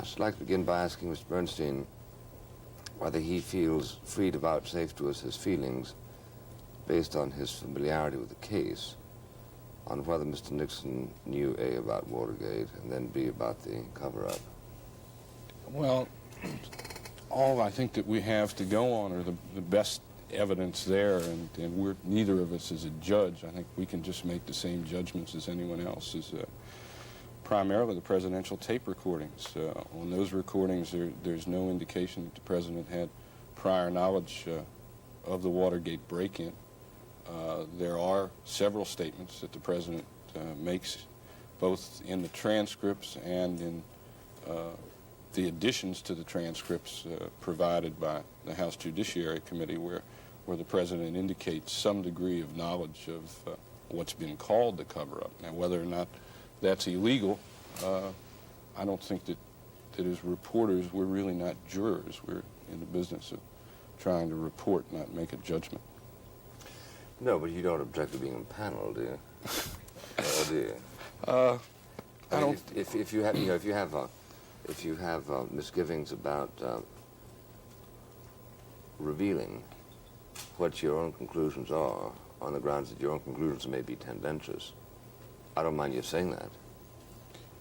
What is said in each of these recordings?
I should like to begin by asking Mr. Bernstein whether he feels free to vouchsafe to us his feelings based on his familiarity with the case, on whether Mr. Nixon knew A, about Watergate, and then B, about the cover-up. Well, all I think that we have to go on are the best evidence there, and neither of us is a judge. I think we can just make the same judgments as anyone else. Primarily the presidential tape recordings. On those recordings, there's no indication that the president had prior knowledge of the Watergate break-in. There are several statements that the president makes, both in the transcripts and in the additions to the transcripts provided by the House Judiciary Committee, where the president indicates some degree of knowledge of what's been called the cover-up. Now, whether or not that's illegal, I don't think that as reporters, we're really not jurors. We're in the business of trying to report, not make a judgment. No, but you don't object to being impaneled, do you? Or do you? I don't. If you have misgivings about revealing what your own conclusions are on the grounds that your own conclusions may be tendentious, I don't mind you saying that.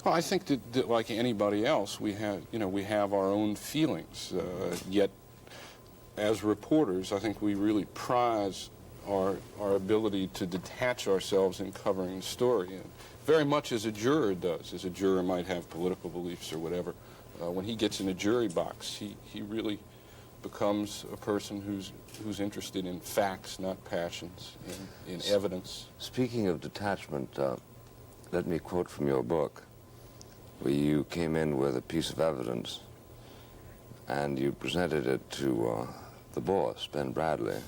Well, I think that like anybody else, we have our own feelings. Yet, as reporters, I think we really prize our ability to detach ourselves in covering the story, and very much as a juror does. As a juror might have political beliefs or whatever. When he gets in a jury box, he really becomes a person who's interested in facts, not passions, in evidence. Speaking of detachment, let me quote from your book, where you came in with a piece of evidence and you presented it to the boss, Ben Bradley.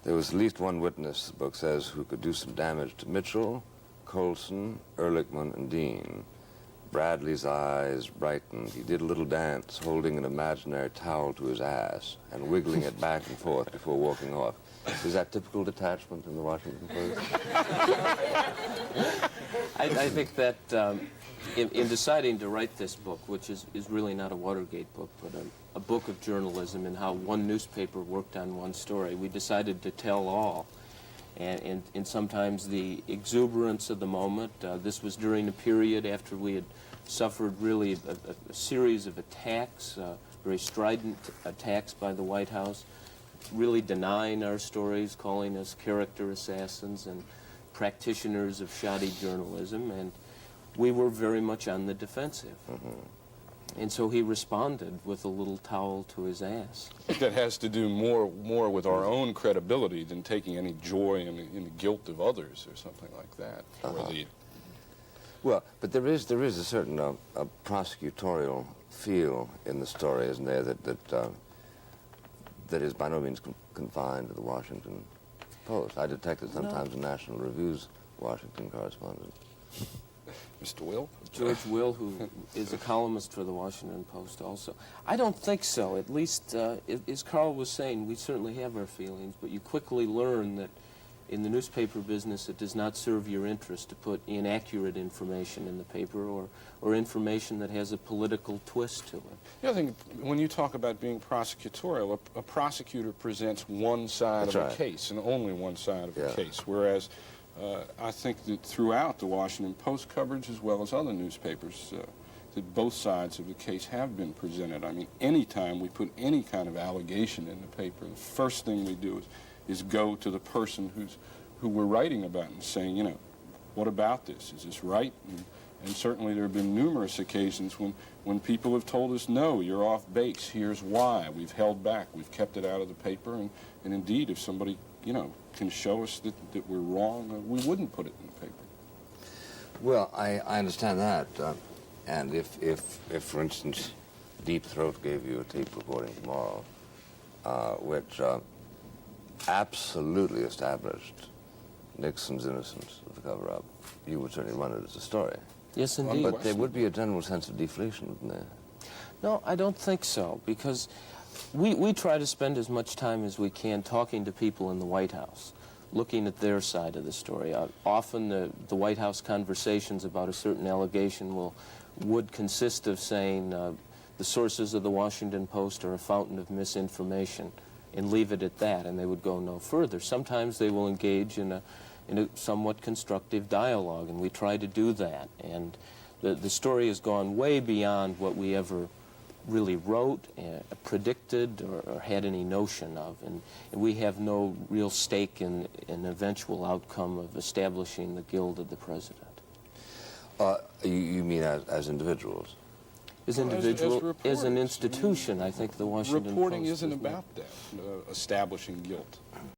There was at least one witness, the book says, who could do some damage to Mitchell, Colson, Ehrlichman, and Dean. Bradley's eyes brightened. He did a little dance, holding an imaginary towel to his ass and wiggling it back and forth before walking off. Is that typical detachment in the Washington Post? I think that in deciding to write this book, which is really not a Watergate book, but a book of journalism and how one newspaper worked on one story, we decided to tell all. And sometimes the exuberance of the moment, this was during a period after we had suffered really a series of attacks, very strident attacks by the White House, really denying our stories, calling us character assassins and practitioners of shoddy journalism, and we were very much on the defensive. Mm-hmm. And so he responded with a little towel to his ass. That has to do more with our own credibility than taking any joy in the guilt of others or something like that. Well, but there is a certain prosecutorial feel in the story, isn't there, that is by no means confined to the Washington Post. I detected sometimes in National Review's Washington correspondent. Mr. Will? George Will, who is a columnist for the Washington Post also. I don't think so. At least, as Carl was saying, we certainly have our feelings, but you quickly learn that in the newspaper business it does not serve your interest to put inaccurate information in the paper or information that has a political twist to it. Yeah, I think when you talk about being prosecutorial, a prosecutor presents one side of a case, and only one side of a case, whereas I think that throughout the Washington Post coverage, as well as other newspapers, that both sides of the case have been presented. I mean, anytime we put any kind of allegation in the paper, the first thing we do is go to the person who we're writing about and saying, you know, what about this? Is this right? And certainly there have been numerous occasions when people have told us, no, you're off base, here's why. We've held back, we've kept it out of the paper, and indeed, if somebody, you know, can show us that we're wrong, we wouldn't put it in the paper. Well, I understand that. And if, for instance, Deep Throat gave you a tape recording tomorrow, which absolutely established Nixon's innocence of the cover-up, you would certainly run it as a story. Yes, indeed. But there would be a general sense of deflation, wouldn't there? No, I don't think so, because we try to spend as much time as we can talking to people in the White House, looking at their side of the story. Often the White House conversations about a certain allegation will would consist of saying the sources of the Washington Post are a fountain of misinformation, and leave it at that, and they would go no further. Sometimes they will engage in a somewhat constructive dialogue, and we try to do that. And the story has gone way beyond what we ever really wrote, predicted, or had any notion of. And we have no real stake in an eventual outcome of establishing the guild of the president. You mean as individuals? As individual, as an institution, I think the Washington Reporting Post isn't is more. about that, establishing guilt.